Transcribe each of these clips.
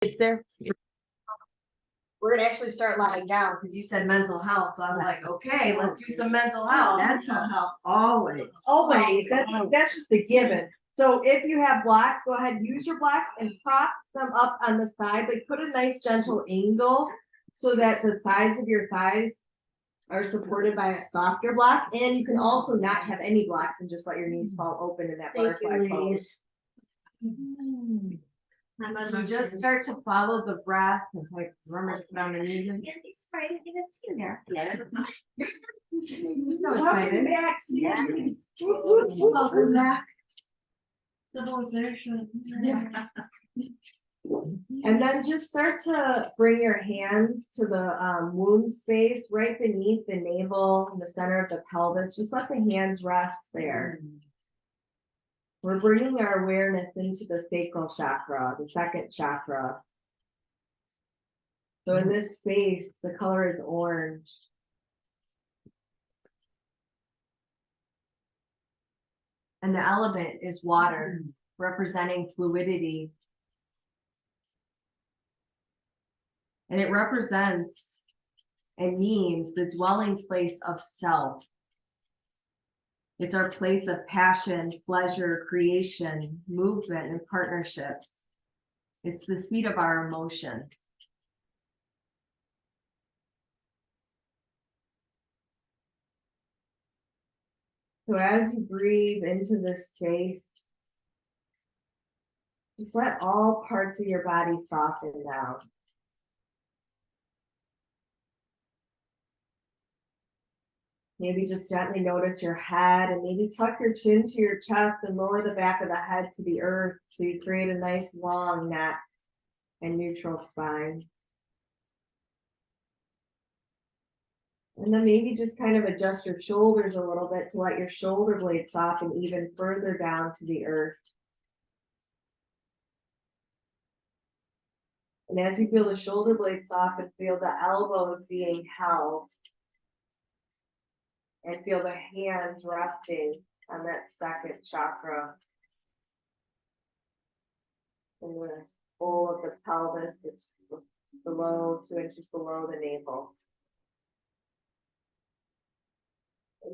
It's there. We're gonna actually start lying down because you said mental health. So I was like, okay, let's do some mental health. Mental health, always. That's just a given. So if you have blocks, go ahead, use your blocks and prop them up on the side. Like put a nice gentle angle so that the sides of your thighs are supported by a softer block. And you can also not have any blocks and just let your knees fall open in that butterfly pose. So just start to follow the breath. It's like remember to put on the knees. I'm so excited. Welcome back. Civilization. And then just start to bring your hands to the womb space right beneath the navel in the center of the pelvis. Just let the hands rest there. We're bringing our awareness into the sacral chakra, the second chakra. So in this space, the color is orange. And the element is water, representing fluidity. And it represents and means the dwelling place of self. It's our place of passion, pleasure, creation, movement, and partnerships. It's the seat of our emotion. So as you breathe into this space, just let all parts of your body soften down. Maybe just gently notice your head and maybe tuck your chin to your chest and lower the back of the head to the earth so you create a nice long neck and neutral spine. And then maybe just kind of adjust your shoulders a little bit to let your shoulder blades soften even further down to the earth. And as you feel the shoulder blades soften, feel the elbows being held. And feel the hands resting on that second chakra. In the bowl of the pelvis, it's below 2 inches below the navel.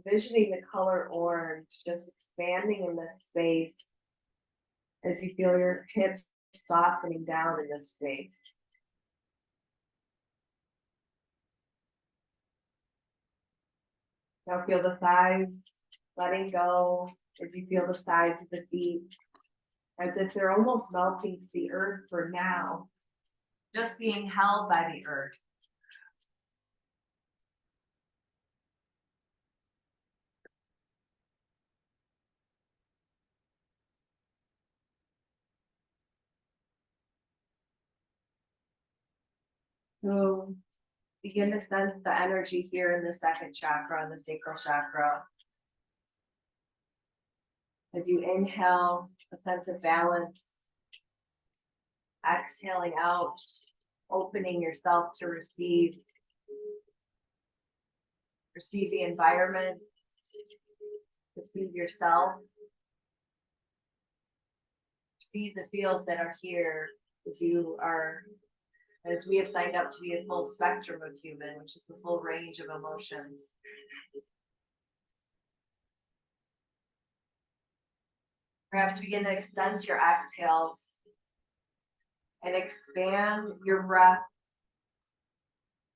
Envisioning the color orange just expanding in this space as you feel your hips softening down in this space. Now feel the thighs letting go as you feel the sides of the feet as if they're almost melting to the earth for now, just being held by the earth. So begin to sense the energy here in the second chakra, in the sacral chakra. As you inhale, a sense of balance. Exhaling out, opening yourself to receive. Receive the environment. Receive yourself. Receive the feels that are here as we have signed up to be a full spectrum of human, which is the full range of emotions. Perhaps begin to sense your exhales and expand your breath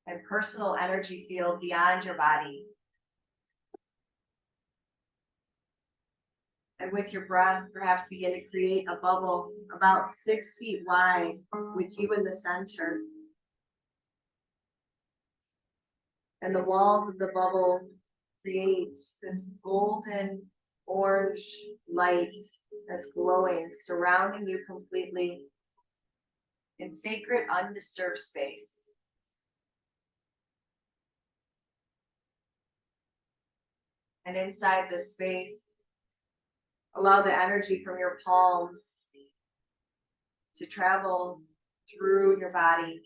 and personal energy field beyond your body. And with your breath, perhaps begin to create a bubble about 6 feet wide with you in the center. And the walls of the bubble create this golden orange light that's glowing, surrounding you completely in sacred, undisturbed space. And inside this space, allow the energy from your palms to travel through your body,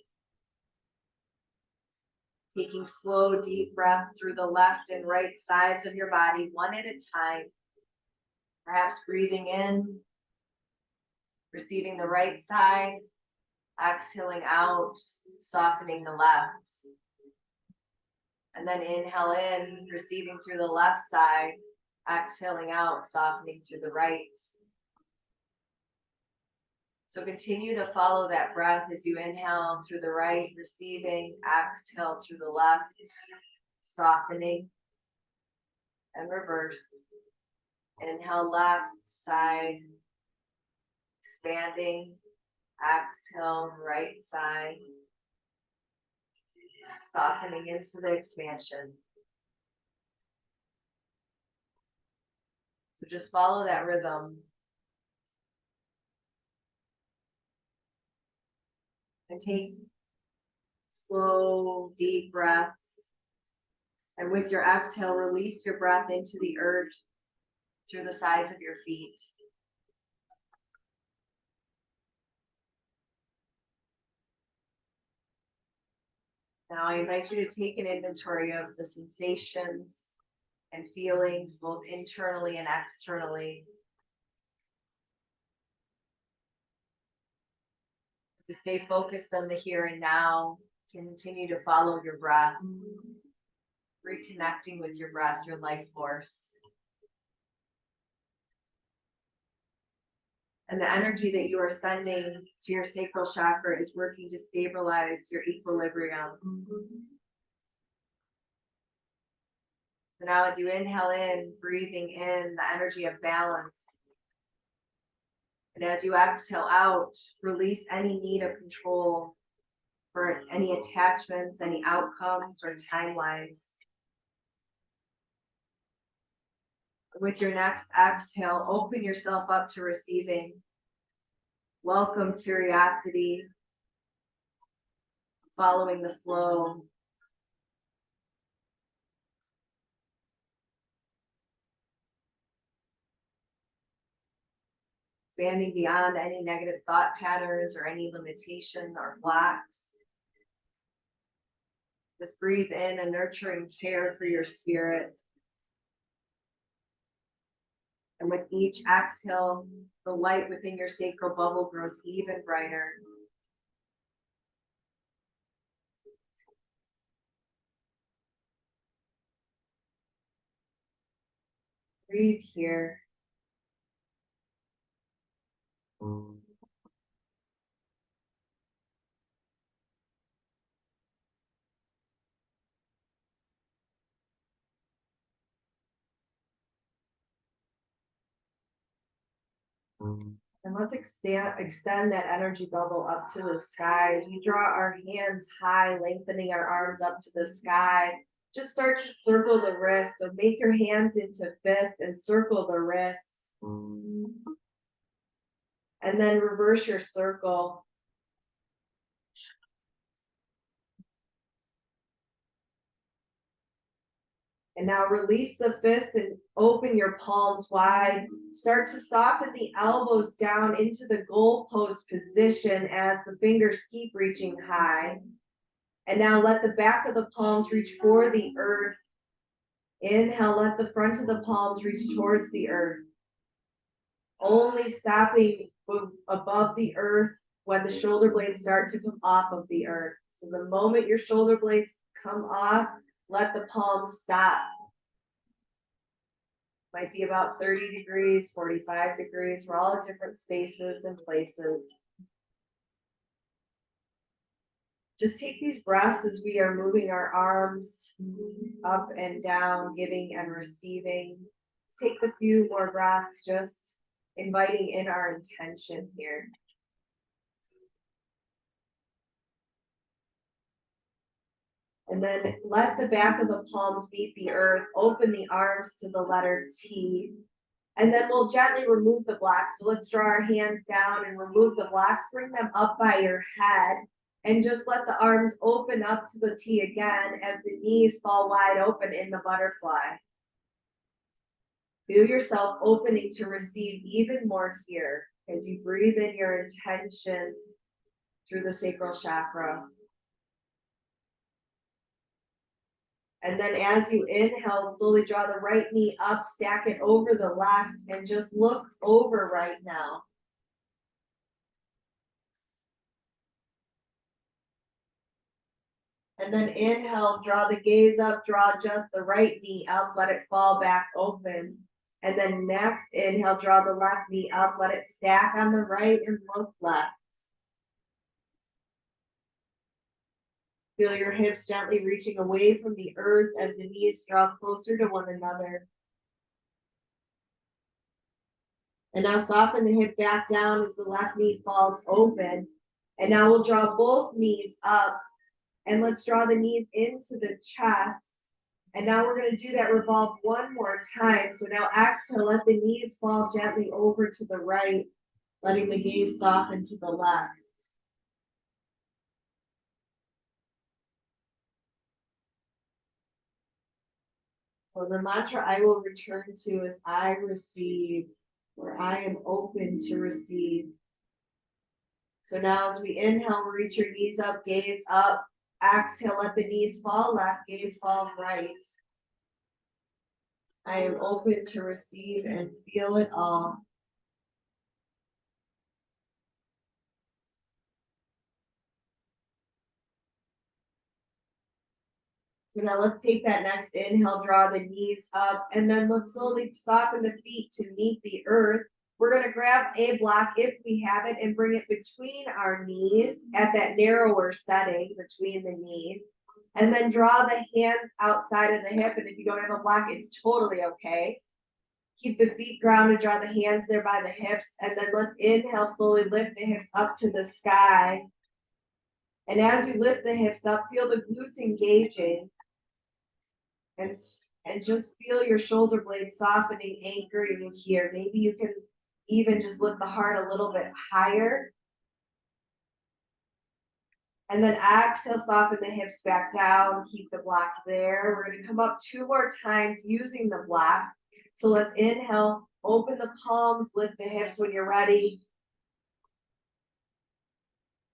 taking slow, deep breaths through the left and right sides of your body, one at a time. Perhaps breathing in, receiving the right side, Exhaling out, softening the left. And then inhale in, receiving through the left side. Exhaling out, softening through the right. So continue to follow that breath as you inhale through the right, receiving, exhale through the left, softening, and reverse. Inhale left side, expanding, exhale right side, softening into the expansion. So just follow that rhythm. And take slow, deep breaths. And with your exhale, release your breath into the earth through the sides of your feet. Now I invite you to take an inventory of the sensations and feelings, both internally and externally. To stay focused on the here and now, continue to follow your breath, reconnecting with your breath, your life force. And the energy that you are sending to your sacral chakra is working to stabilize your equilibrium. So now as you inhale in, breathing in the energy of balance. And as you exhale out, release any need of control for any attachments, any outcomes, or timelines. With your next exhale, open yourself up to receiving. Welcome curiosity, following the flow. Expanding beyond any negative thought patterns or any limitation or blocks. Just breathe in a nurturing care for your spirit. And with each exhale, the light within your sacral bubble grows even brighter. Breathe here. And let's extend that energy bubble up to the sky. As we draw our hands high, lengthening our arms up to the sky. Just start to circle the wrist. So make your hands into fists and circle the wrist. And then reverse your circle. And now release the fist and open your palms wide. Start to soften the elbows down into the goalpost position as the fingers keep reaching high. And now let the back of the palms reach for the earth. Inhale, let the front of the palms reach towards the earth. Only stopping above the earth when the shoulder blades start to come off of the earth. So the moment your shoulder blades come off, let the palms stop. Might be about 30 degrees, 45 degrees. We're all at different spaces and places. Just take these breaths as we are moving our arms up and down, giving and receiving. Let's take a few more breaths, just inviting in our intention here. And then let the back of the palms meet the earth. Open the arms to the letter T. And then we'll gently remove the blocks. So let's draw our hands down and remove the blocks. Bring them up by your head. And just let the arms open up to the T again as the knees fall wide open in the butterfly. Feel yourself opening to receive even more here as you breathe in your intention through the sacral chakra. And then as you inhale, slowly draw the right knee up, stack it over the left, and just look over right now. And then inhale, draw the gaze up, draw just the right knee up, let it fall back open. And then next, inhale, draw the left knee up, let it stack on the right and look left. Feel your hips gently reaching away from the earth as the knees draw closer to one another. And now soften the hip back down as the left knee falls open. And now we'll draw both knees up. And let's draw the knees into the chest. And now we're going to do that revolve one more time. So now exhale, let the knees fall gently over to the right, letting the gaze soften to the left. So the mantra I will return to is I receive, or I am open to receive. So now as we inhale, reach your knees up, gaze up. Exhale, let the knees fall left, gaze falls right. I am open to receive and feel it all. So now let's take that next inhale, draw the knees up, and then let's slowly soften the feet to meet the earth. We're going to grab a block if we have it and bring it between our knees at that narrower setting between the knees. And then draw the hands outside of the hip. And if you don't have a block, it's totally okay. Keep the feet grounded, draw the hands there by the hips. And then let's inhale, slowly lift the hips up to the sky. And as you lift the hips up, feel the glutes engaging. And just feel your shoulder blades softening, anchoring you here. Maybe you can even just lift the heart a little bit higher. And then exhale, soften the hips back down, keep the block there. We're going to come up 2 more times using the block. So let's inhale, open the palms, lift the hips when you're ready.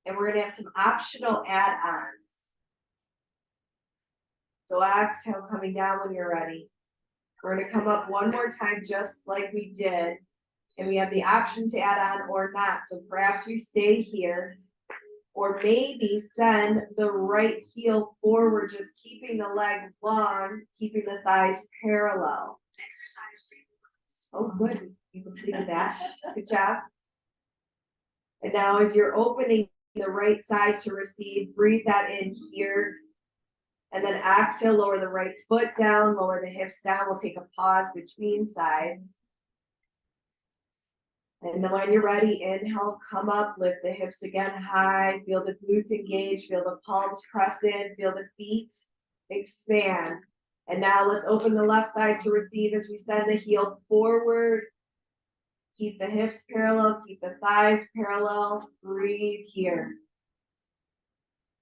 And we're going to have some optional add-ons. So exhale, coming down when you're ready. We're going to come up 1 more time just like we did. And we have the option to add on or not. So perhaps we stay here. Or maybe send the right heel forward, just keeping the leg long, keeping the thighs parallel. Exercise. Oh, good. You completed that. Good job. And now as you're opening the right side to receive, breathe that in here. And then exhale, lower the right foot down, lower the hips down. We'll take a pause between sides. And then when you're ready, inhale, come up, lift the hips again high, feel the glutes engage, feel the palms press in, feel the feet expand. And now let's open the left side to receive as we send the heel forward. Keep the hips parallel, keep the thighs parallel, breathe here.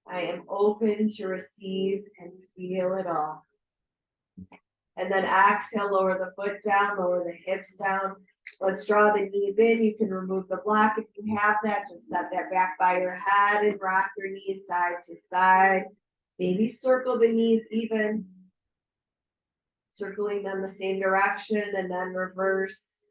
I am open to receive and feel it all. And then exhale, lower the foot down, lower the hips down. Let's draw the knees in. You can remove the block if you have that. Just set that back by your head and rock your knees side to side. Maybe circle the knees even. Circling them the same direction and then reverse.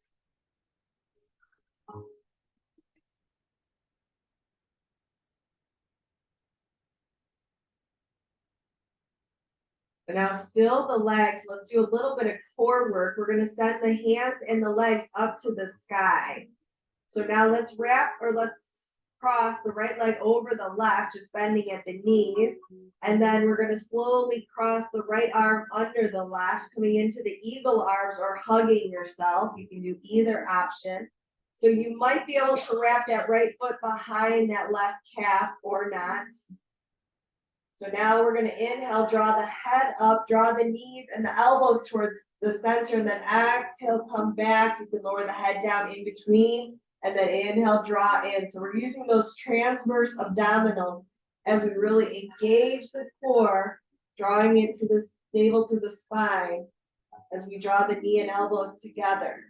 And now still the legs. Let's do a little bit of core work. We're going to send the hands and the legs up to the sky. So now let's wrap or let's cross the right leg over the left, just bending at the knees. And then we're going to slowly cross the right arm under the left, coming into the eagle arms or hugging yourself. You can do either option. So you might be able to wrap that right foot behind that left calf or not. So now we're going to inhale, draw the head up, draw the knees and the elbows towards the center, and then exhale, come back. You can lower the head down in between, and then inhale, draw in. So we're using those transverse abdominals as we really engage the core, drawing it to the navel to the spine as we draw the knee and elbows together.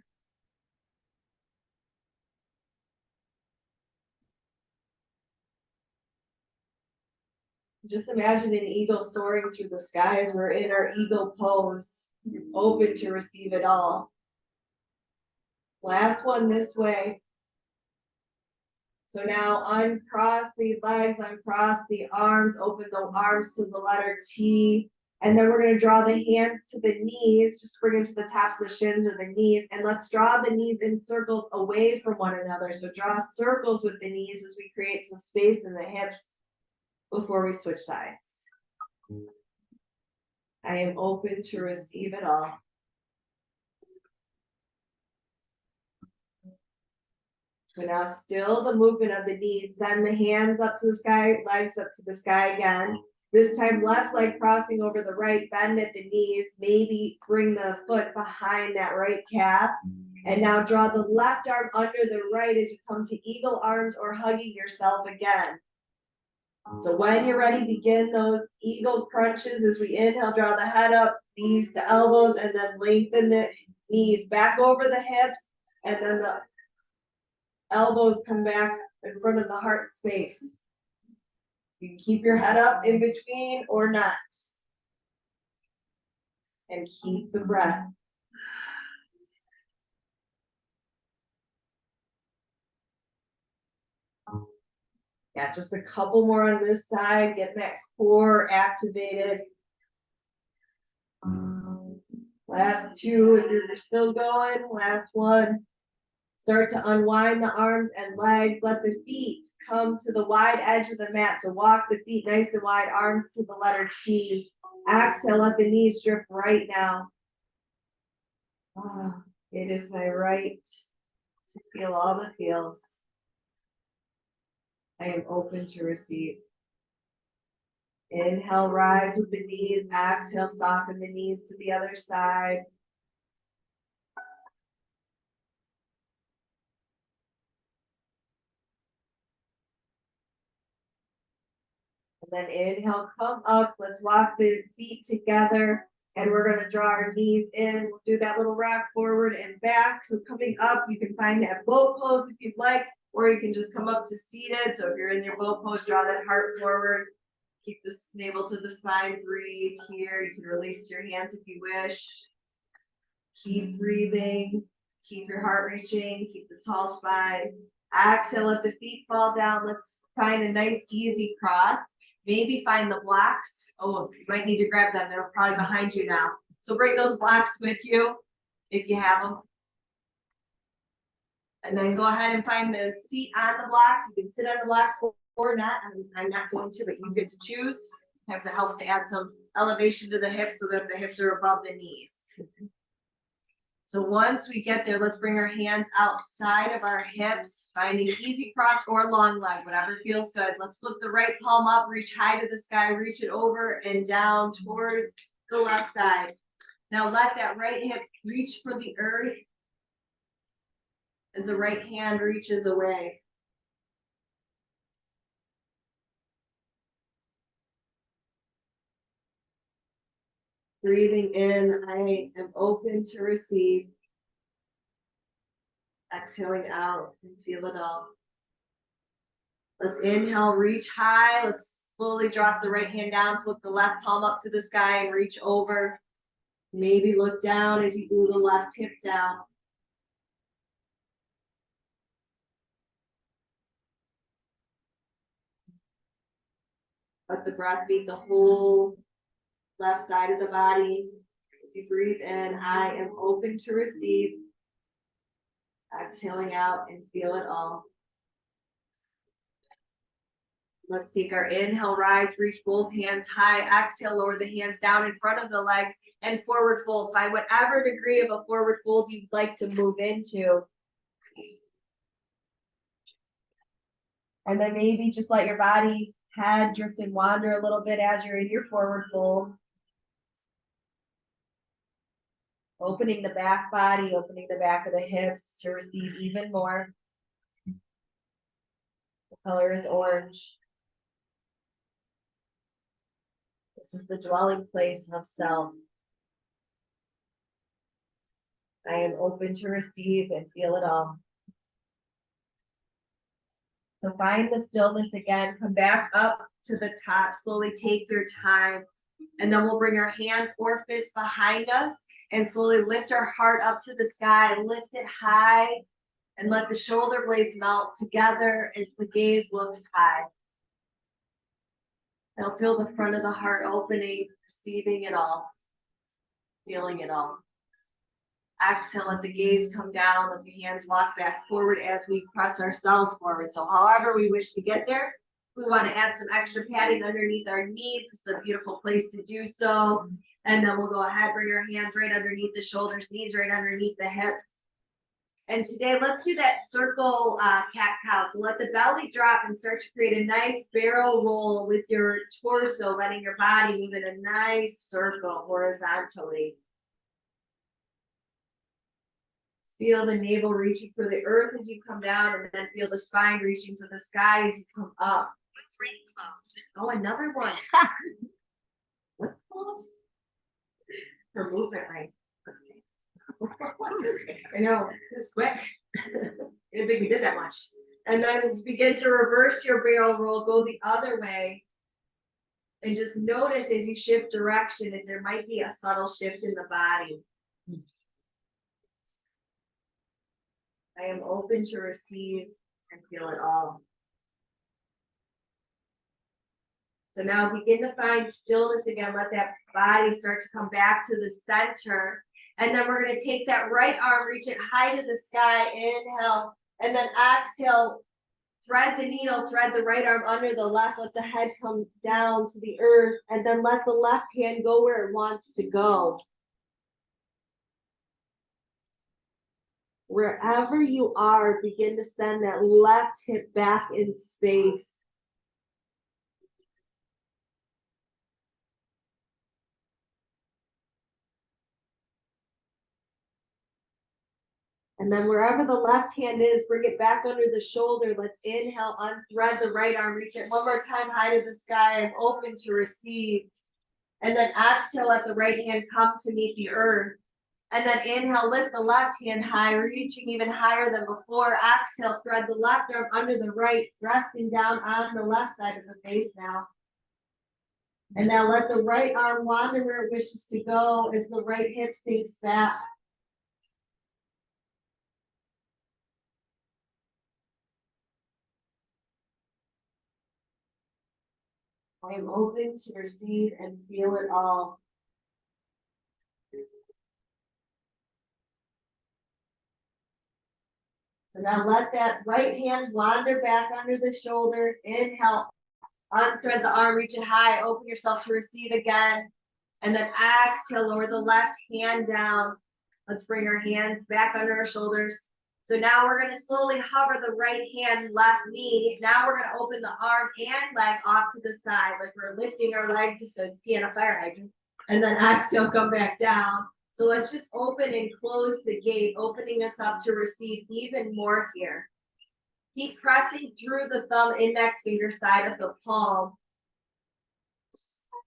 Just imagine an eagle soaring through the sky as we're in our eagle pose, open to receive it all. Last one this way. So now uncross the legs, uncross the arms, open the arms to the letter T. And then we're going to draw the hands to the knees, just bring them to the tops of the shins or the knees. And let's draw the knees in circles away from one another. So draw circles with the knees as we create some space in the hips before we switch sides. I am open to receive it all. So now still the movement of the knees, send the hands up to the sky, legs up to the sky again. This time left leg crossing over the right, bend at the knees, maybe bring the foot behind that right calf. And now draw the left arm under the right as you come to eagle arms or hugging yourself again. So when you're ready, begin those eagle crunches as we inhale, draw the head up, knees to elbows, and then lengthen the knees back over the hips, and then the elbows come back in front of the heart space. You can keep your head up in between or not. And keep the breath. Yeah, just a couple more on this side, getting that core activated. Last two, if you're still going, last one. Start to unwind the arms and legs. Let the feet come to the wide edge of the mat. So walk the feet nice and wide, arms to the letter T. Exhale, let the knees drift right now. It is my right to feel all the feels. I am open to receive. Inhale, rise with the knees. Exhale, soften the knees to the other side. And then inhale, come up. Let's walk the feet together. And we're going to draw our knees in. We'll do that little rock forward and back. So coming up, you can find that boat pose if you'd like, or you can just come up to seated. So if you're in your boat pose, draw that heart forward. Keep the navel to the spine. Breathe here. You can release your hands if you wish. Keep breathing. Keep your heart reaching. Keep the tall spine. Exhale, let the feet fall down. Let's find a nice, easy cross. Maybe find the blocks. Oh, you might need to grab them. They're probably behind you now. So bring those blocks with you if you have them. And then go ahead and find the seat on the blocks. You can sit on the blocks or not. I'm not going to, but you get to choose. Sometimes it helps to add some elevation to the hips so that the hips are above the knees. So once we get there, let's bring our hands outside of our hips, finding easy cross or long leg, whatever feels good. Let's flip the right palm up, reach high to the sky, reach it over and down towards the left side. Now let that right hip reach for the earth as the right hand reaches away. Breathing in, I am open to receive. Exhaling out and feel it all. Let's inhale, reach high. Let's slowly drop the right hand down, flip the left palm up to the sky and reach over. Maybe look down as you glue the left hip down. Let the breath beat the whole left side of the body. As you breathe in, I am open to receive. Exhaling out and feel it all. Let's take our inhale, rise, reach both hands high. Exhale, lower the hands down in front of the legs and forward fold. Find whatever degree of a forward fold you'd like to move into. And then maybe just let your body head drift and wander a little bit as you're in your forward fold. Opening the back body, opening the back of the hips to receive even more. The color is orange. This is the dwelling place of self. I am open to receive and feel it all. So find the stillness again. Come back up to the top. Slowly take your time. And then we'll bring our hands or fists behind us and slowly lift our heart up to the sky. Lift it high. And let the shoulder blades melt together as the gaze looks high. Now feel the front of the heart opening, receiving it all, feeling it all. Exhale, let the gaze come down, let the hands walk back forward as we press ourselves forward. So however we wish to get there, we want to add some extra padding underneath our knees. This is a beautiful place to do so. And then we'll go ahead, bring our hands right underneath the shoulders, knees right underneath the hips. And today, let's do that circle cat-cow. So let the belly drop and start to create a nice barrel roll with your torso, letting your body move in a nice circle horizontally. Feel the navel reaching for the earth as you come down, and then feel the spine reaching for the sky as you come up. Oh, another one. What's called? Her movement right. I know, it was quick. I didn't think we did that much. And then begin to reverse your barrel roll, go the other way. And just notice as you shift direction, and there might be a subtle shift in the body. I am open to receive and feel it all. So now begin to find stillness again. Let that body start to come back to the center. And then we're going to take that right arm, reach it high to the sky, inhale, and then exhale, thread the needle, thread the right arm under the left, let the head come down to the earth, and then let the left hand go where it wants to go. Wherever you are, begin to send that left hip back in space. And then wherever the left hand is, bring it back under the shoulder. Let's inhale, unthread the right arm, reach it one more time high to the sky. I'm open to receive. And then exhale, let the right hand come to meet the earth. And then inhale, lift the left hand high, reaching even higher than before. Exhale, thread the left arm under the right, resting down on the left side of the face now. And now let the right arm wander where it wishes to go as the right hip sinks back. I am open to receive and feel it all. So now let that right hand wander back under the shoulder. Inhale, unthread the arm, reach it high, open yourself to receive again. And then exhale, lower the left hand down. Let's bring our hands back under our shoulders. So now we're going to slowly hover the right hand, left knee. Now we're going to open the arm and leg off to the side, like we're lifting our legs to pee in a fire hydrant. And then exhale, come back down. So let's just open and close the gate, opening us up to receive even more here. Keep pressing through the thumb index finger side of the palm.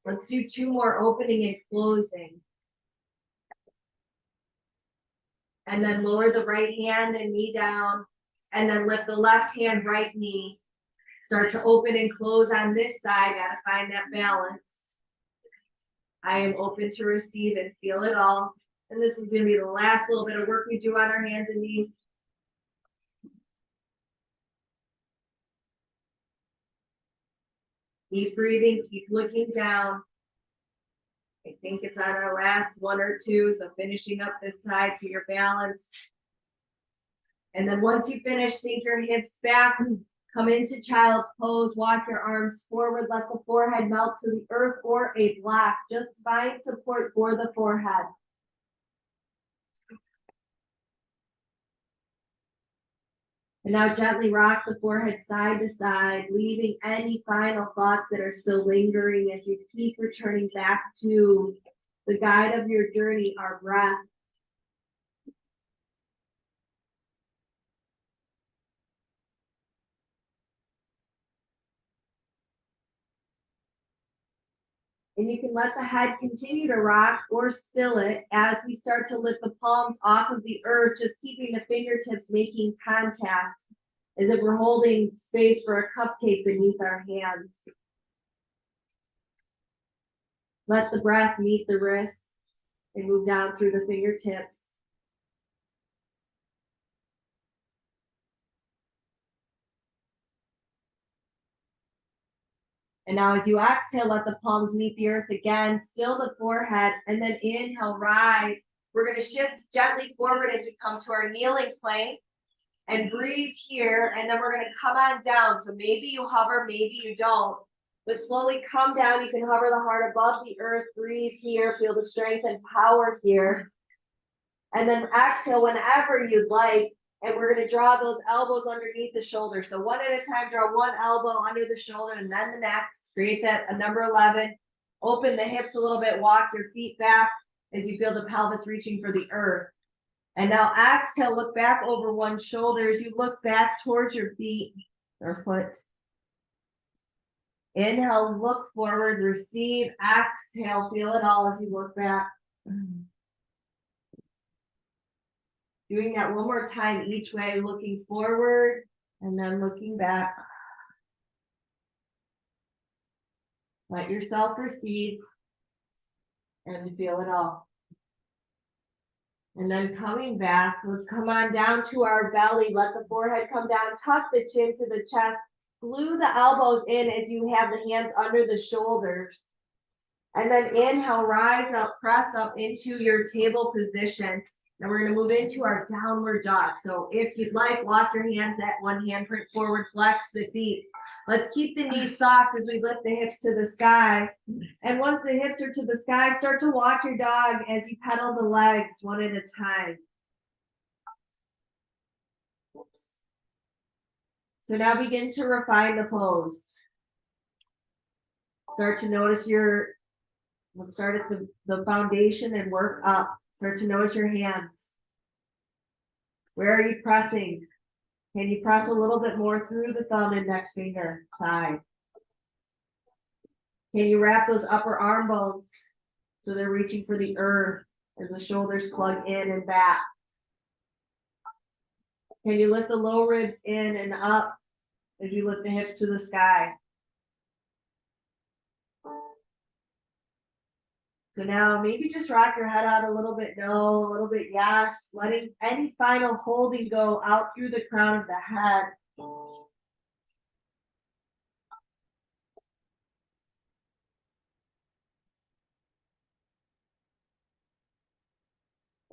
Let's do 2 more, opening and closing. And then lower the right hand and knee down. And then lift the left hand, right knee. Start to open and close on this side. Gotta find that balance. I am open to receive and feel it all. And this is gonna be the last little bit of work we do on our hands and knees. Keep breathing, keep looking down. I think it's on our last 1 or 2, so finishing up this side so you're balanced. And then once you finish, sink your hips back, come into child's pose, walk your arms forward, let the forehead melt to the earth or a block. Just find support for the forehead. And now gently rock the forehead side to side, leaving any final thoughts that are still lingering as you keep returning back to the guide of your journey, our breath. And you can let the head continue to rock or still it as we start to lift the palms off of the earth, just keeping the fingertips making contact as if we're holding space for a cupcake beneath our hands. Let the breath meet the wrists and move down through the fingertips. And now as you exhale, let the palms meet the earth again, still the forehead, and then inhale, rise. We're going to shift gently forward as we come to our kneeling plank and breathe here. And then we're going to come on down. So maybe you hover, maybe you don't, but slowly come down. You can hover the heart above the earth, breathe here, feel the strength and power here. And then exhale whenever you'd like. And we're going to draw those elbows underneath the shoulder. So one at a time, draw one elbow under the shoulder and then the next. Create that a number 11. Open the hips a little bit, walk your feet back as you feel the pelvis reaching for the earth. And now exhale, look back over one shoulder as you look back towards your feet or foot. Inhale, look forward, receive, exhale, feel it all as you look back. Doing that one more time each way, looking forward and then looking back. Let yourself receive and feel it all. And then coming back, let's come on down to our belly. Let the forehead come down, tuck the chin to the chest, glue the elbows in as you have the hands under the shoulders. And then inhale, rise up, press up into your table position. Now we're going to move into our downward dog. So if you'd like, walk your hands at one handprint forward, flex the feet. Let's keep the knees soft as we lift the hips to the sky. And once the hips are to the sky, start to walk your dog as you pedal the legs one at a time. So now begin to refine the pose. Start to notice let's start at the foundation and work up. Start to notice your hands. Where are you pressing? Can you press a little bit more through the thumb and index finger side? Can you wrap those upper arm bones so they're reaching for the earth as the shoulders plug in and back? Can you lift the low ribs in and up as you lift the hips to the sky? So now maybe just rock your head out a little bit, no, a little bit, yes. Letting any final holding go out through the crown of the head.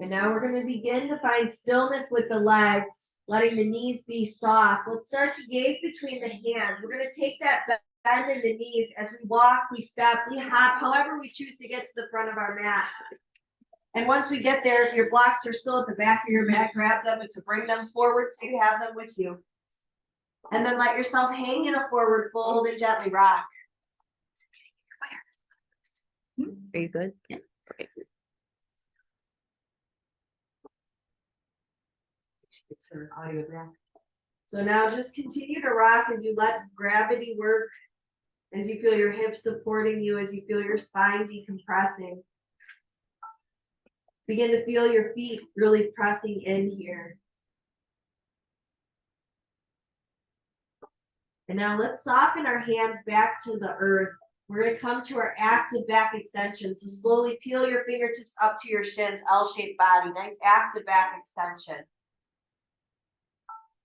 And now we're going to begin to find stillness with the legs, letting the knees be soft. Let's start to gaze between the hands. We're going to take that bend in the knees as we walk, we step, we hop, however we choose to get to the front of our mat. And once we get there, if your blocks are still at the back of your mat, grab them and to bring them forward so you have them with you. And then let yourself hang in a forward fold and gently rock. Are you good? Yeah. Okay. It's her audiograph. So now just continue to rock as you let gravity work, as you feel your hips supporting you, as you feel your spine decompressing. Begin to feel your feet really pressing in here. And now let's soften our hands back to the earth. We're going to come to our active back extension. So slowly peel your fingertips up to your shins, L-shaped body. Nice active back extension.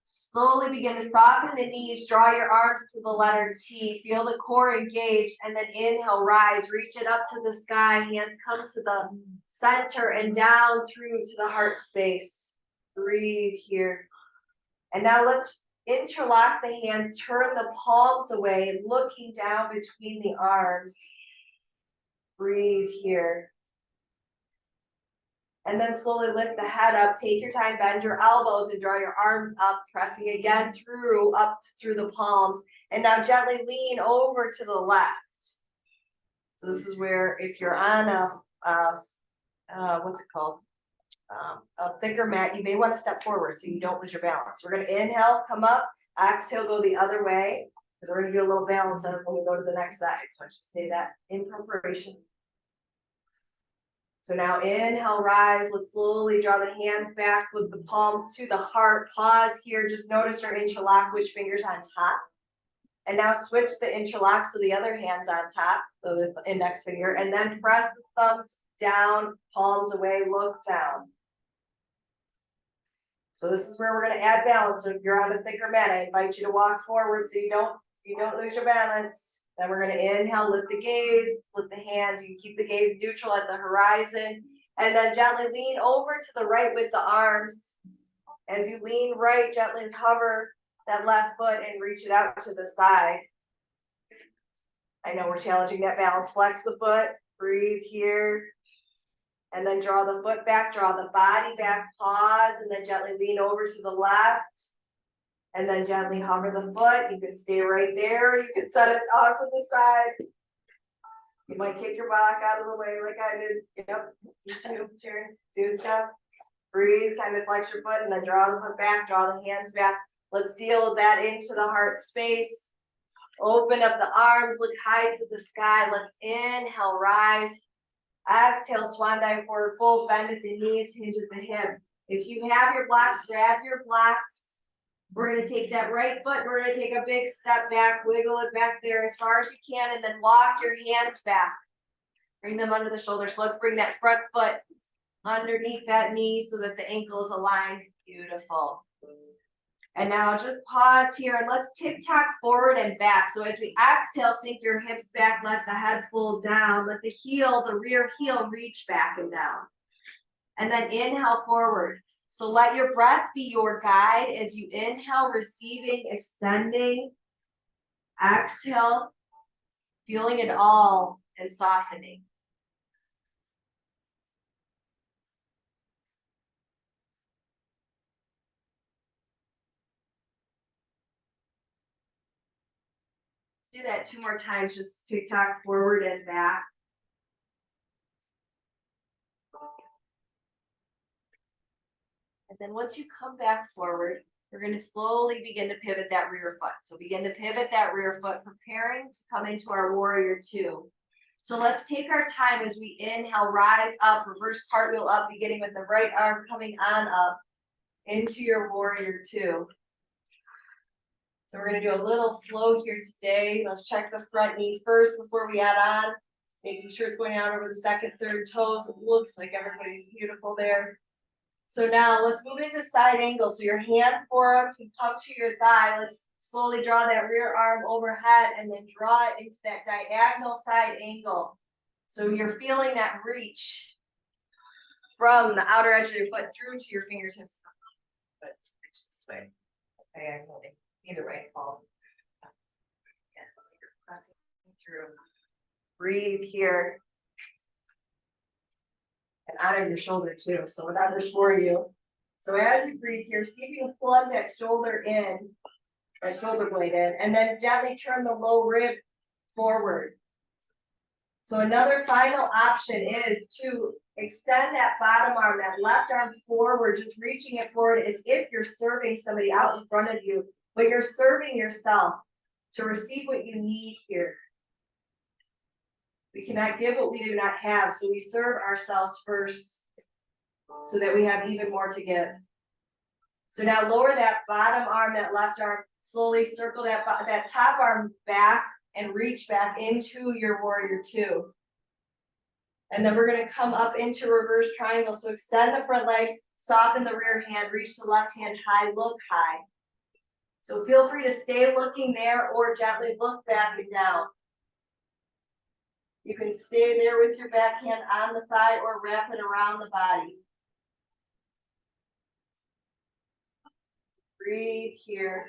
Slowly begin to soften the knees, draw your arms to the letter T, feel the core engaged, and then inhale, rise, reach it up to the sky, hands come to the center and down through to the heart space. Breathe here. And now let's interlock the hands, turn the palms away, looking down between the arms. Breathe here. And then slowly lift the head up, take your time, bend your elbows and draw your arms up, pressing again through, through the palms. And now gently lean over to the left. So this is where if you're on what's it called? A thicker mat, you may want to step forward so you don't lose your balance. We're going to inhale, come up, exhale, go the other way, because we're going to do a little balance on when we go to the next side. So I should say that in preparation. So now inhale, rise. Let's slowly draw the hands back with the palms to the heart. Pause here. Just notice your interlock, which finger's on top. And now switch the interlock so the other hand's on top, so the index finger. And then press the thumbs down, palms away, look down. So this is where we're going to add balance. So if you're on a thicker mat, I invite you to walk forward so you don't lose your balance. Then we're gonna inhale, lift the gaze, lift the hands. You can keep the gaze neutral at the horizon. And then gently lean over to the right with the arms. As you lean right, gently hover that left foot and reach it out to the side. I know we're challenging that balance. Flex the foot, breathe here. And then draw the foot back, draw the body back, pause, and then gently lean over to the left. And then gently hover the foot. You can stay right there. You can set it off to the side. You might kick your block out of the way like I did. Yep, you too, Sharon. Do the stuff. Breathe, kind of flex your foot, and then draw the foot back, draw the hands back. Let's seal that into the heart space. Open up the arms, look high to the sky. Let's inhale, rise. Exhale, swan dive forward, full bend at the knees, hinge at the hips. If you have your blocks, grab your blocks. We're going to take that right foot. We're going to take a big step back, wiggle it back there as far as you can, and then walk your hands back. Bring them under the shoulders. So let's bring that front foot underneath that knee so that the ankle is aligned. Beautiful. And now just pause here and let's tick-tock forward and back. So as we exhale, sink your hips back, let the head fold down, let the heel, the rear heel reach back and down. And then inhale forward. So let your breath be your guide as you inhale, receiving, extending. Exhale, feeling it all and softening. Do that 2 more times, just tick-tock forward and back. And then once you come back forward, we're going to slowly begin to pivot that rear foot. So begin to pivot that rear foot, preparing to come into our warrior 2. So let's take our time as we inhale, rise up, reverse cartwheel up, beginning with the right arm coming on up into your warrior 2. So we're going to do a little flow here today. Let's check the front knee first before we add on, making sure it's going out over the second, third toes. It looks like everybody's beautiful there. So now let's move into side angle. So your hand forearm can come to your thigh. Let's slowly draw that rear arm overhead and then draw it into that diagonal side angle. So you're feeling that reach from the outer edge of your foot through to your fingertips. But reach this way, diagonally. Either way, fall. Yeah, you're pressing through. Breathe here. And out of your shoulder too. So whatever's for you. So as you breathe here, see if you can plug that shoulder in, that shoulder blade in, and then gently turn the low rib forward. So another final option is to extend that bottom arm, that left arm forward, just reaching it forward as if you're serving somebody out in front of you. But you're serving yourself to receive what you need here. We cannot give what we do not have, so we serve ourselves first so that we have even more to give. So now lower that bottom arm, that left arm, slowly circle that top arm back and reach back into your warrior 2. And then we're going to come up into reverse triangle. So extend the front leg, soften the rear hand, reach the left hand high, look high. So feel free to stay looking there or gently look back and down. You can stay there with your back hand on the thigh or wrap it around the body. Breathe here.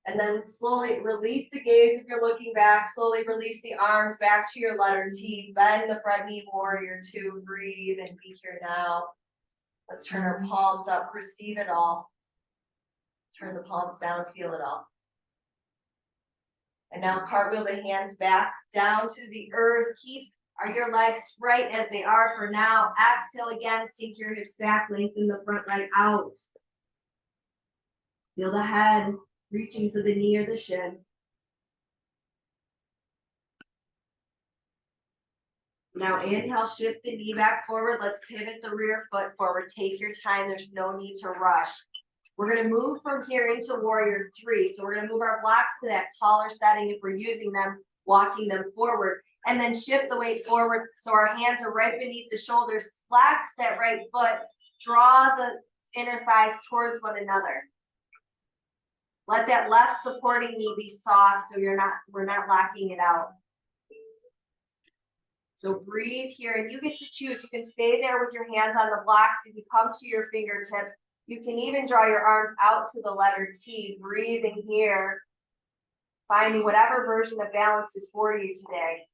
And then slowly release the gaze if you're looking back. Slowly release the arms back to your letter T. Bend the front knee, warrior 2. Breathe and be here now. Let's turn our palms up, receive it all. Turn the palms down, feel it all. And now cartwheel the hands back down to the earth. Keep your legs straight as they are for now. Exhale again, sink your hips back, lengthen the front leg out. Feel the head reaching for the knee or the shin. Now inhale, shift the knee back forward. Let's pivot the rear foot forward. Take your time. There's no need to rush. We're going to move from here into warrior 3. So we're going to move our blocks to that taller setting if we're using them, walking them forward. And then shift the weight forward so our hands are right beneath the shoulders. Flex that right foot. Draw the inner thighs towards one another. Let that left supporting knee be soft so we're not locking it out. So breathe here, and you get to choose. You can stay there with your hands on the blocks. You can come to your fingertips. You can even draw your arms out to the letter T, breathing here, finding whatever version of balance is for you today.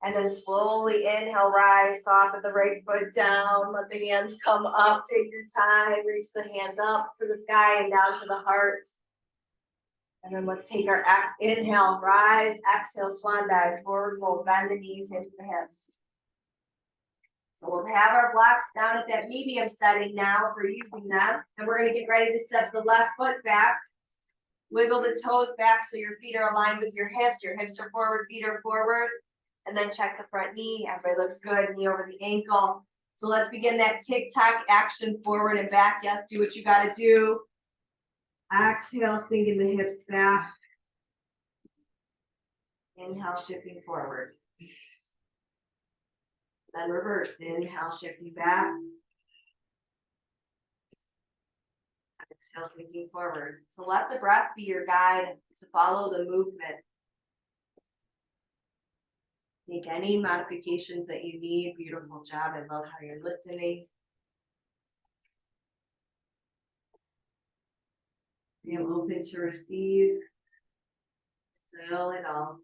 And then slowly inhale, rise, soften the right foot down, let the hands come up, take your time, reach the hands up to the sky and down to the heart. And then let's take our inhale, rise, exhale, swan dive, forward fold, bend the knees, hip the hips. So we'll have our blocks down at that medium setting now if we're using them. And we're gonna get ready to step the left foot back. Wiggle the toes back so your feet are aligned with your hips are forward, feet are forward. And then check the front knee, everybody looks good, knee over the ankle. So let's begin that tick-tock action forward and back. Yes, do what you gotta do. Exhale, sinking the hips back. Inhale, shifting forward. Then reverse, inhale, shifting back. Exhale, sinking forward. So let the breath be your guide to follow the movement. Make any modifications that you need. Beautiful job. I love how you're listening. I am open to receive. Feel it all.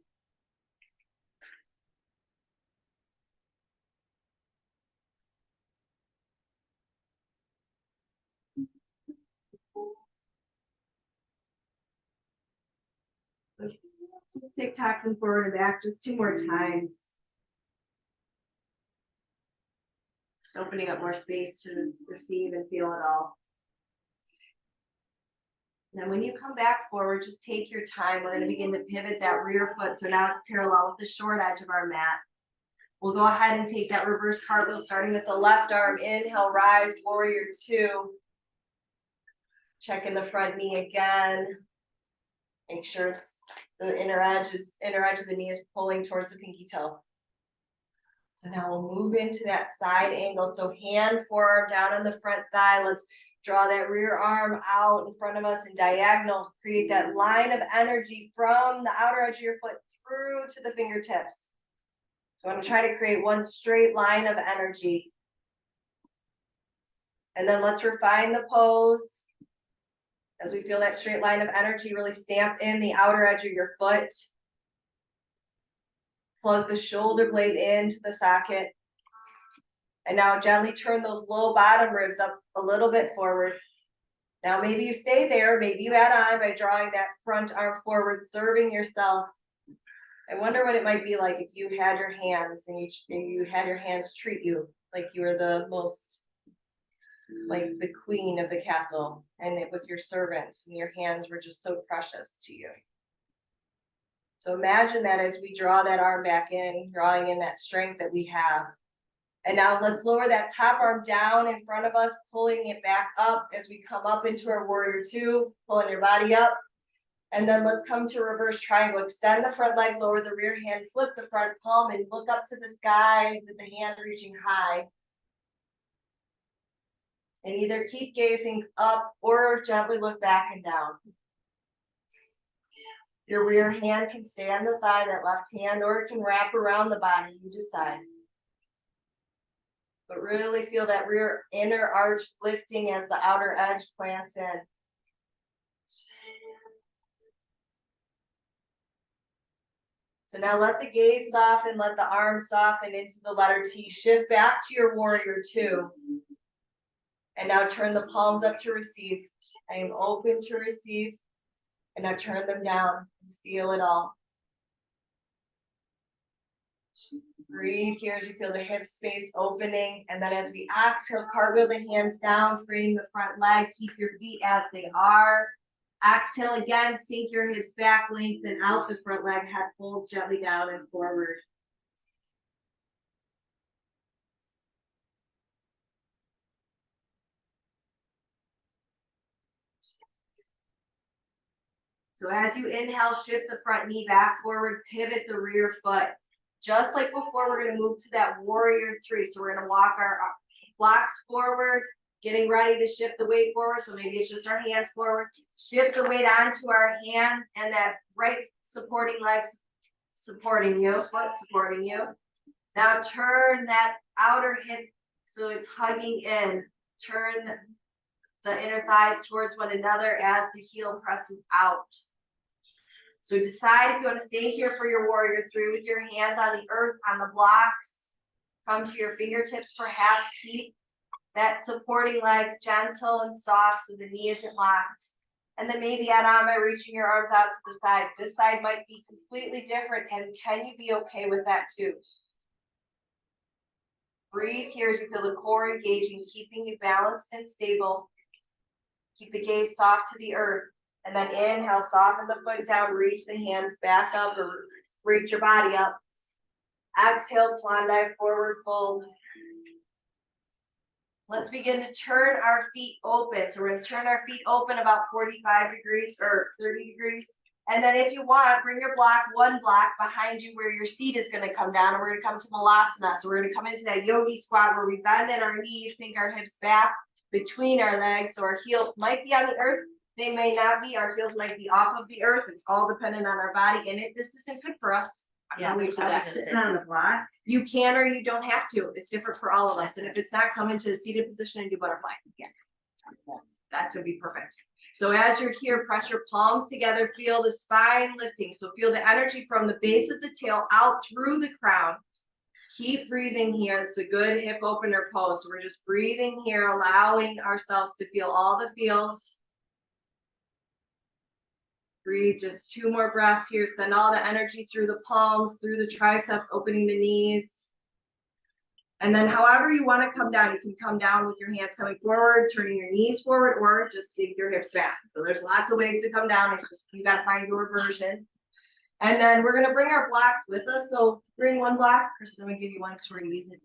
Tick-tocking forward and back just 2 more times. Just opening up more space to receive and feel it all. Then when you come back forward, just take your time. We're going to begin to pivot that rear foot. So now it's parallel with the short edge of our mat. We'll go ahead and take that reverse cartwheel, starting with the left arm. Inhale, rise, warrior 2. Check in the front knee again. Make sure it's the inner edge of the knee is pulling towards the pinky toe. So now we'll move into that side angle. So hand, forearm down on the front thigh. Let's draw that rear arm out in front of us in diagonal. Create that line of energy from the outer edge of your foot through to the fingertips. So I'm going to try to create one straight line of energy. And then let's refine the pose. As we feel that straight line of energy really stamp in the outer edge of your foot. Plug the shoulder blade into the socket. And now gently turn those low bottom ribs up a little bit forward. Now maybe you stay there, maybe you add on by drawing that front arm forward, serving yourself. I wonder what it might be like if you had your hands and you had your hands treat you like you were the most, like the queen of the castle, and it was your servant and your hands were just so precious to you. So imagine that as we draw that arm back in, drawing in that strength that we have. And now let's lower that top arm down in front of us, pulling it back up as we come up into our warrior 2, pulling your body up. And then let's come to reverse triangle. Extend the front leg, lower the rear hand, flip the front palm, and look up to the sky with the hand reaching high. And either keep gazing up or gently look back and down. Your rear hand can stay on the thigh, that left hand, or it can wrap around the body, you decide. But really feel that rear inner arch lifting as the outer edge plants in. So now let the gaze soften, let the arms soften into the letter T. Shift back to your warrior 2. And now turn the palms up to receive. I am open to receive. And now turn them down. Feel it all. Breathe here as you feel the hip space opening. And then as we exhale, cartwheel the hands down, frame the front leg. Keep your feet as they are. Exhale again, sink your hips back, lengthen out the front leg, head folds gently down and forward. So as you inhale, shift the front knee back forward, pivot the rear foot. Just like before, we're going to move to that warrior 3. So we're going to walk our blocks forward, getting ready to shift the weight forward. So maybe it's just our hands forward. Shift the weight onto our hands and that right supporting leg supporting you, foot supporting you. Now turn that outer hip so it's hugging in. Turn the inner thighs towards one another as the heel presses out. So decide if you want to stay here for your warrior three with your hands on the earth, on the blocks. Come to your fingertips, perhaps keep that supporting legs gentle and soft so the knee isn't locked. And then maybe add on by reaching your arms out to the side. This side might be completely different, and can you be okay with that too? Breathe here as you feel the core engaging, keeping you balanced and stable. Keep the gaze soft to the earth. And then inhale, soften the foot down, reach the hands back up or reach your body up. Exhale, swan dive, forward fold. Let's begin to turn our feet open. So we're going to turn our feet open about 45 degrees or 30 degrees. And then if you want, bring your block, one block behind you where your seat is going to come down. And we're going to come to Malasana. So we're going to come into that yogi squat where we bend at our knees, sink our hips back between our legs. So our heels might be on the earth. They may not be. Our heels might be off of the earth. It's all dependent on our body. And if this isn't good for us, Yeah, we sitting on the block. You can or you don't have to. It's different for all of us. And if it's not, come into a seated position and do butterfly. Yeah, that's gonna be perfect. So as you're here, press your palms together. Feel the spine lifting. So feel the energy from the base of the tail out through the crown. Keep breathing here. It's a good hip opener pose. So we're just breathing here, allowing ourselves to feel all the feels. Breathe just 2 more breaths here. Send all the energy through the palms, through the triceps, opening the knees. And then however you want to come down, you can come down with your hands coming forward, turning your knees forward, or just sink your hips back. So there's lots of ways to come down. It's just you got to find your version. And then we're going to bring our blocks with us. So bring one block. Kristen, I'm going to give you one because we're going to use it.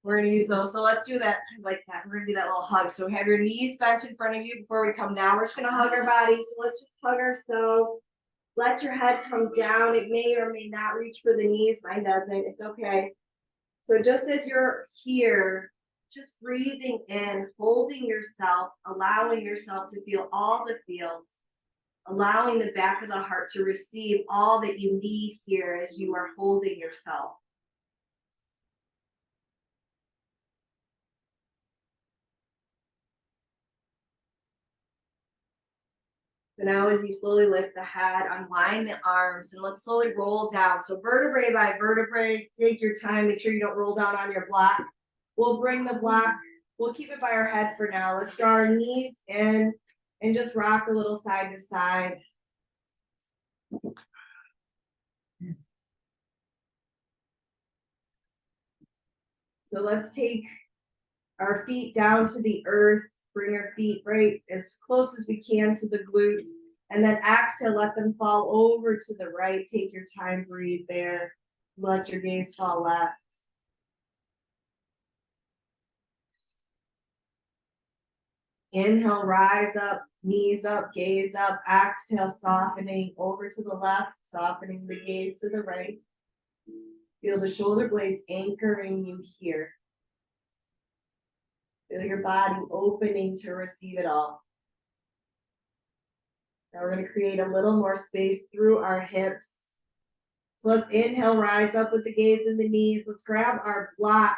We're going to use those. So let's do that like that. We're going to do that little hug. So have your knees bent in front of you before we come down. We're just going to hug our bodies. So let's just hug ourselves. Let your head come down. It may or may not reach for the knees. Mine doesn't. It's okay. So just as you're here, just breathing in, holding yourself, allowing yourself to feel all the feels, allowing the back of the heart to receive all that you need here as you are holding yourself. So now as you slowly lift the head, unwind the arms, and let's slowly roll down. So vertebrae by vertebrae, take your time, make sure you don't roll down on your block. We'll bring the block, we'll keep it by our head for now. Let's draw our knees in and just rock a little side to side. So let's take our feet down to the earth. Bring our feet right as close as we can to the glutes. And then exhale, let them fall over to the right. Take your time, breathe there. Let your gaze fall left. Inhale, rise up, knees up, gaze up. Exhale, softening over to the left, softening the gaze to the right. Feel the shoulder blades anchoring you here. Feel your body opening to receive it all. Now we're going to create a little more space through our hips. So let's inhale, rise up with the gaze in the knees. Let's grab our block.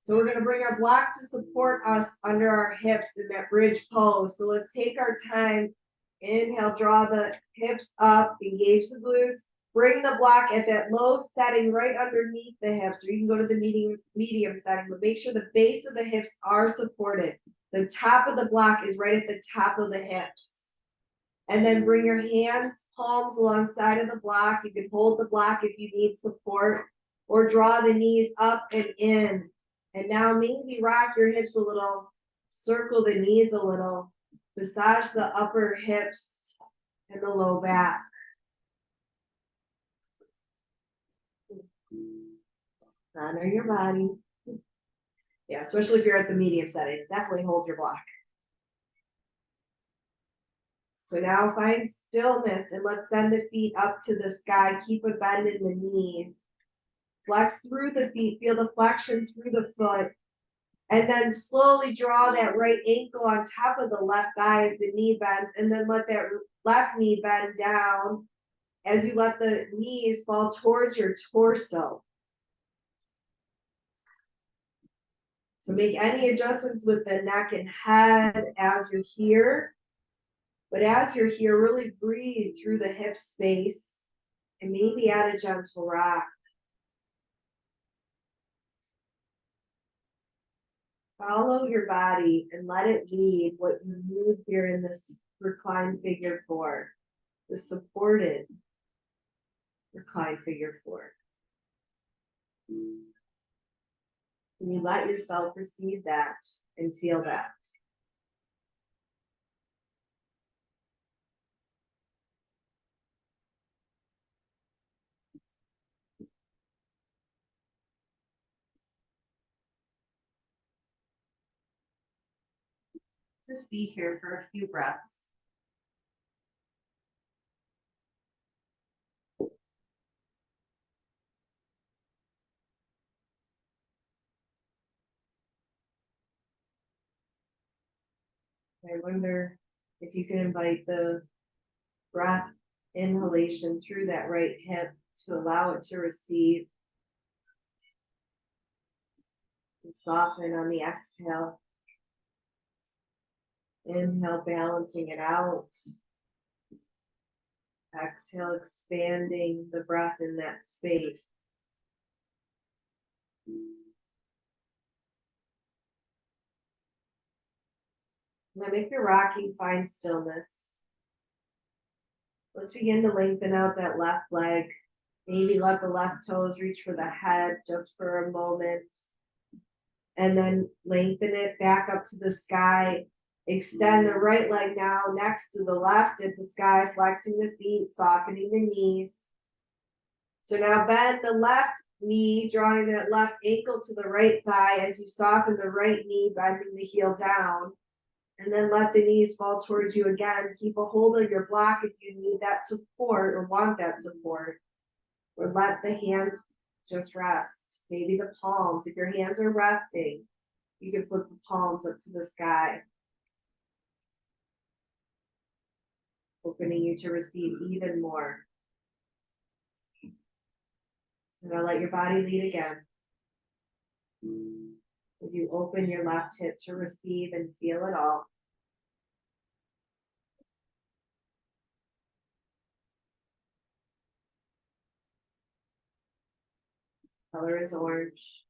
So we're going to bring our block to support us under our hips in that bridge pose. So let's take our time. Inhale, draw the hips up, engage the glutes. Bring the block at that low setting right underneath the hips, or you can go to the medium setting, but make sure the base of the hips are supported. The top of the block is right at the top of the hips. And then bring your hands, palms alongside of the block. You can hold the block if you need support, or draw the knees up and in. And now maybe rock your hips a little, circle the knees a little, massage the upper hips and the low back. Honor your body. Yeah, especially if you're at the medium setting, definitely hold your block. So now find stillness and let's send the feet up to the sky. Keep a bend in the knees. Flex through the feet. Feel the flexion through the foot. And then slowly draw that right ankle on top of the left thigh as the knee bends, and then let that left knee bend down as you let the knees fall towards your torso. So make any adjustments with the neck and head as you're here. But as you're here, really breathe through the hip space and maybe add a gentle rock. Follow your body and let it lead what you need here in this reclined figure four, the supported reclined figure four. And you let yourself receive that and feel that. Just be here for a few breaths. I wonder if you can invite the breath inhalation through that right hip to allow it to receive and soften on the exhale. Inhale, balancing it out. Exhale, expanding the breath in that space. And then if you're rocking, find stillness. Let's begin to lengthen out that left leg. Maybe let the left toes reach for the head just for a moment. And then lengthen it back up to the sky. Extend the right leg now next to the left at the sky, flexing the feet, softening the knees. So now bend the left knee, drawing that left ankle to the right thigh as you soften the right knee, bending the heel down. And then let the knees fall towards you again. Keep a hold of your block if you need that support or want that support. Or let the hands just rest. Maybe the palms. If your hands are resting, you can flip the palms up to the sky. Opening you to receive even more. And now let your body lead again. As you open your left hip to receive and feel it all. Color is orange.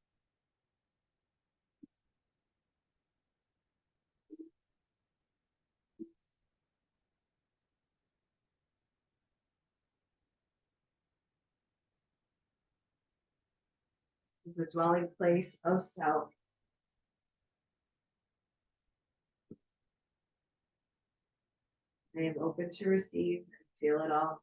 The dwelling place of self. I am open to receive and feel it all.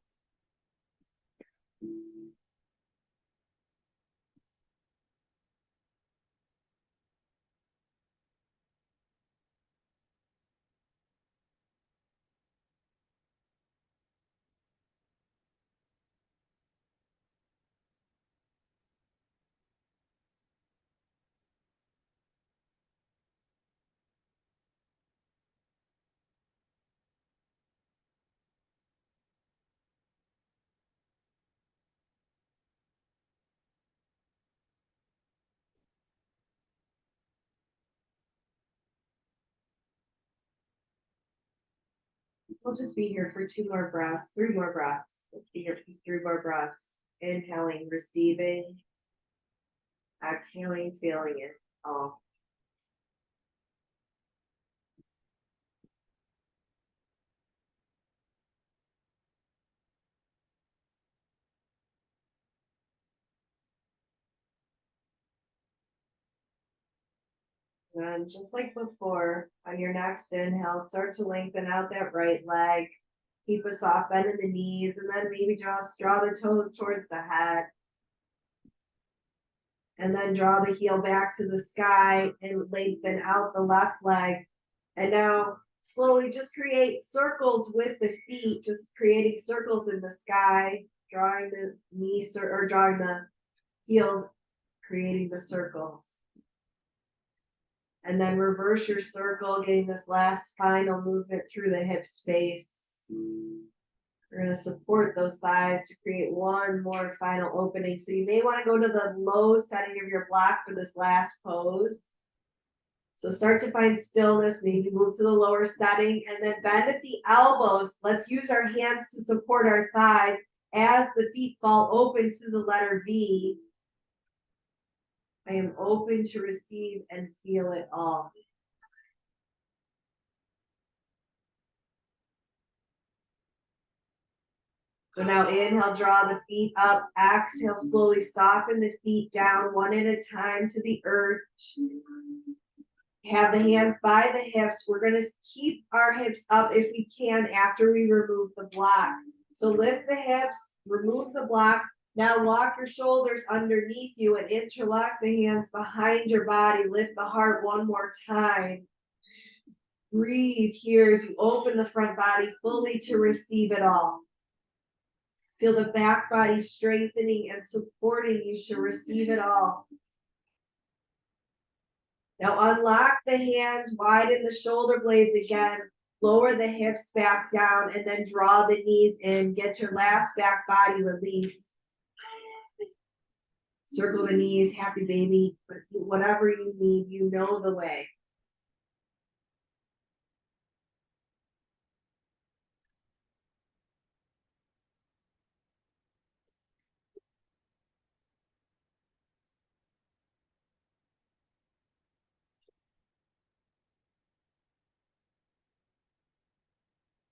We'll just be here for 2 more breaths, 3 more breaths. Let's be here for 3 more breaths. Inhaling, receiving. Exhaling, feeling it all. And just like before, on your next inhale, start to lengthen out that right leg. Keep a soft bend in the knees, and then maybe just draw the toes towards the head. And then draw the heel back to the sky and lengthen out the left leg. And now slowly just create circles with the feet, just creating circles in the sky, drawing the knees or drawing the heels, creating the circles. And then reverse your circle, getting this last final movement through the hip space. We're going to support those thighs to create one more final opening. So you may want to go to the low setting of your block for this last pose. So start to find stillness, maybe move to the lower setting, and then bend at the elbows. Let's use our hands to support our thighs as the feet fall open to the letter V. I am open to receive and feel it all. So now inhale, draw the feet up. Exhale, slowly soften the feet down one at a time to the earth. Have the hands by the hips. We're going to keep our hips up if we can after we remove the block. So lift the hips, remove the block. Now walk your shoulders underneath you and interlock the hands behind your body. Lift the heart one more time. Breathe here as you open the front body fully to receive it all. Feel the back body strengthening and supporting you to receive it all. Now unlock the hands, widen the shoulder blades again, lower the hips back down, and then draw the knees in. Get your last back body release. Circle the knees, happy baby, whatever you need, you know the way.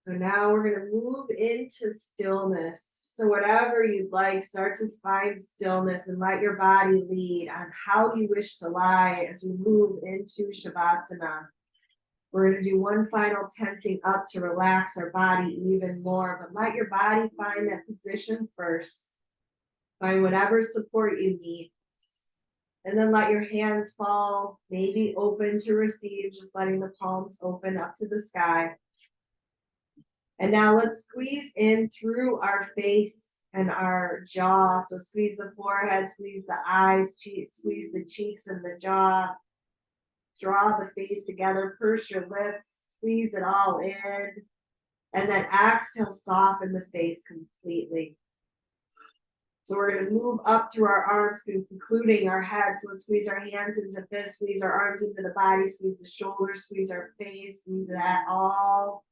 So now we're going to move into stillness. So whatever you'd like, start to find stillness and let your body lead on how you wish to lie as we move into Shavasana. We're going to do one final tensing up to relax our body even more, but let your body find that position first. Find whatever support you need. And then let your hands fall, maybe open to receive, just letting the palms open up to the sky. And now let's squeeze in through our face and our jaw. So squeeze the forehead, squeeze the eyes, squeeze the cheeks and the jaw. Draw the face together, purse your lips, squeeze it all in. And then exhale, soften the face completely. So we're going to move up through our arms, including our head. So let's squeeze our hands into fists, squeeze our arms into the body, squeeze the shoulders, squeeze our face, squeeze that all.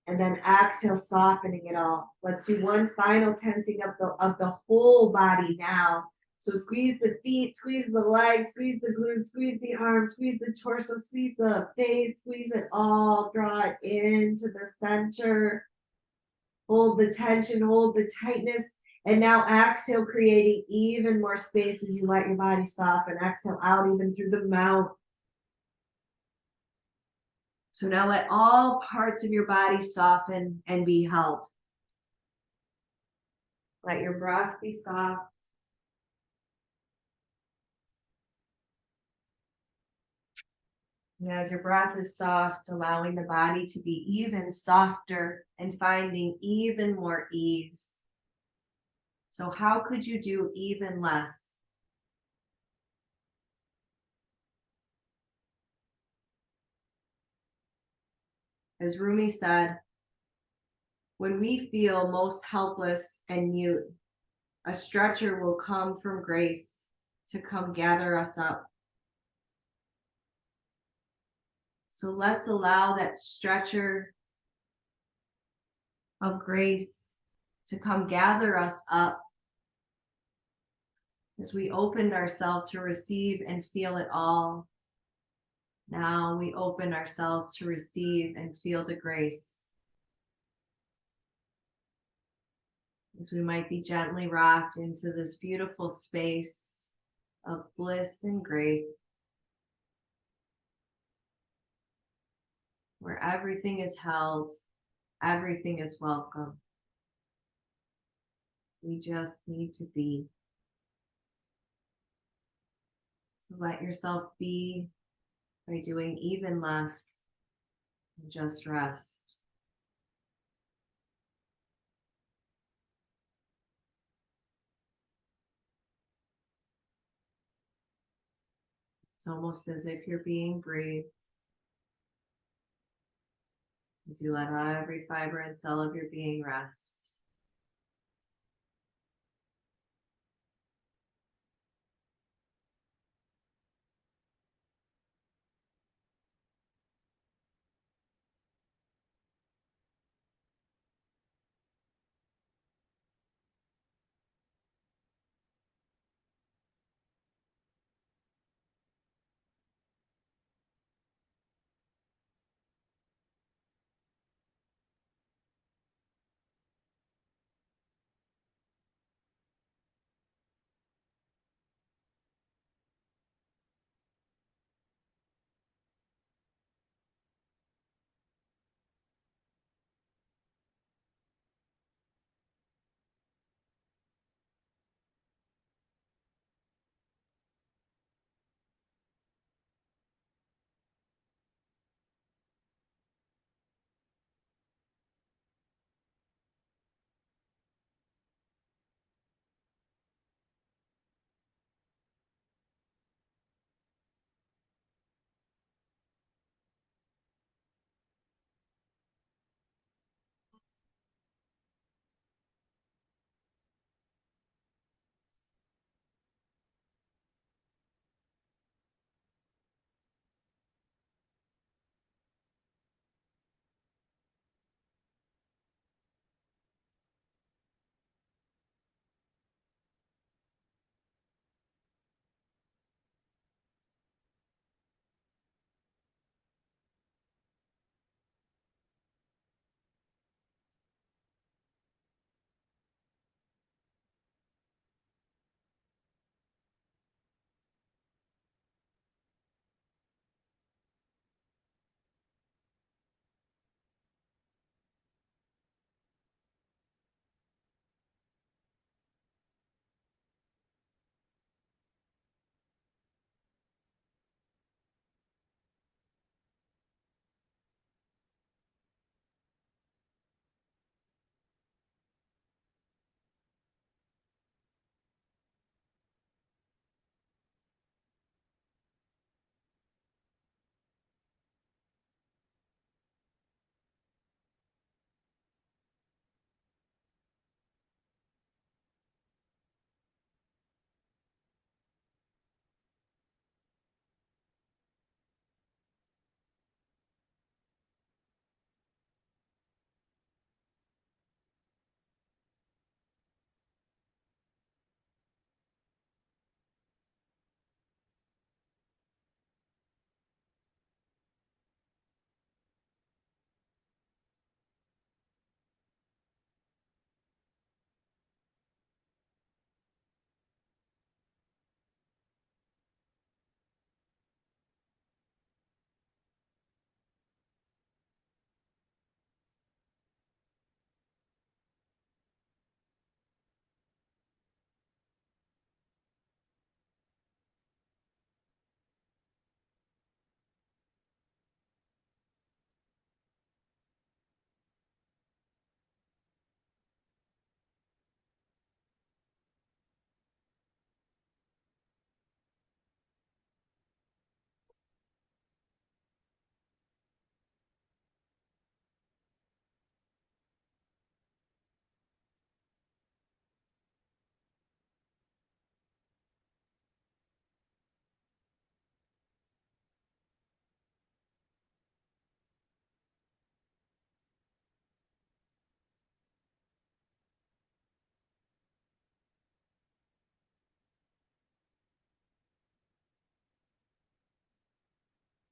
And then exhale, softening it all. Let's do one final tensing of the whole body now. So squeeze the feet, squeeze the legs, squeeze the glutes, squeeze the arms, squeeze the torso, squeeze the face, squeeze it all. Draw it into the center. Hold the tension, hold the tightness. And now exhale, creating even more space as you let your body soften. Exhale out even through the mouth. So now let all parts of your body soften and be held. Let your breath be soft. And as your breath is soft, allowing the body to be even softer and finding even more ease. So how could you do even less? As Rumi said, when we feel most helpless and mute, a stretcher will come from grace to come gather us up. So let's allow that stretcher of grace to come gather us up as we opened ourselves to receive and feel it all. Now we open ourselves to receive and feel the grace. As we might be gently rocked into this beautiful space of bliss and grace, where everything is held, everything is welcome. We just need to be. So let yourself be by doing even less and just rest. It's almost as if you're being breathed. As you let every fiber and cell of your being rest.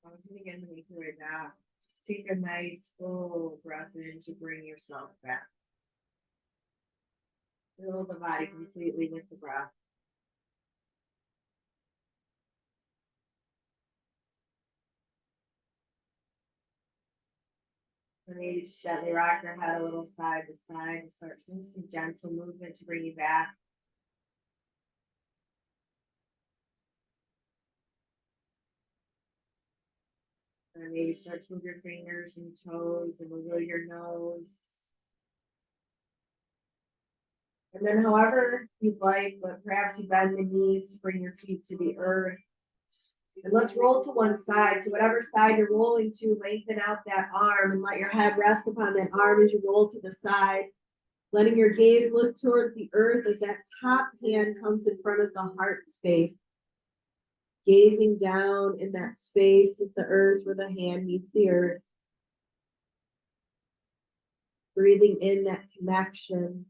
Once you begin to make your way back, just take a nice full breath in to bring yourself back. Fill the body completely with the breath. And maybe just gently rock your head a little side to side and start seeing some gentle movement to bring you back. And then maybe start to move your fingers and toes and wiggle your nose. And then however you'd like, but perhaps you bend the knees to bring your feet to the earth. And let's roll to one side. So whatever side you're rolling to, lengthen out that arm and let your head rest upon that arm as you roll to the side. Letting your gaze look towards the earth as that top hand comes in front of the heart space. Gazing down in that space of the earth where the hand meets the earth. Breathing in that connection.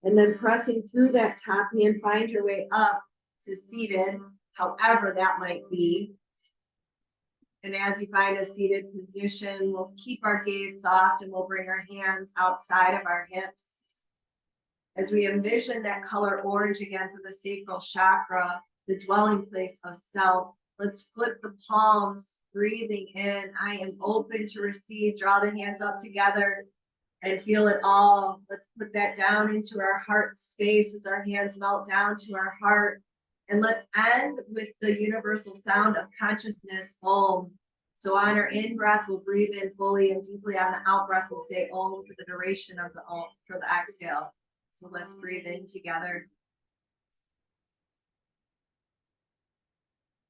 And then pressing through that top hand, find your way up to seated, however that might be. And as you find a seated position, we'll keep our gaze soft and we'll bring our hands outside of our hips. As we envision that color orange again for the sacral chakra, the dwelling place of self, let's flip the palms, breathing in. I am open to receive. Draw the hands up together and feel it all. Let's put that down into our heart space as our hands melt down to our heart. And let's end with the universal sound of consciousness, Om. So on our in-breath, we'll breathe in fully and deeply. On the out-breath, we'll say Om for the duration of the Om, for the exhale. So let's breathe in together.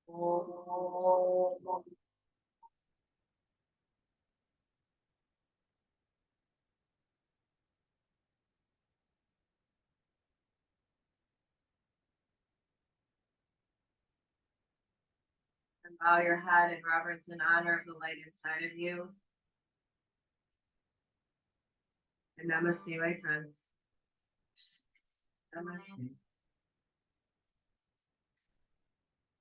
Om. And bow your head in reverence and honor of the light inside of you. And namaste, my friends. Namaste.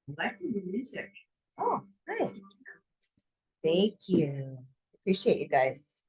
I like the music. Oh, good. Thank you. Appreciate you guys.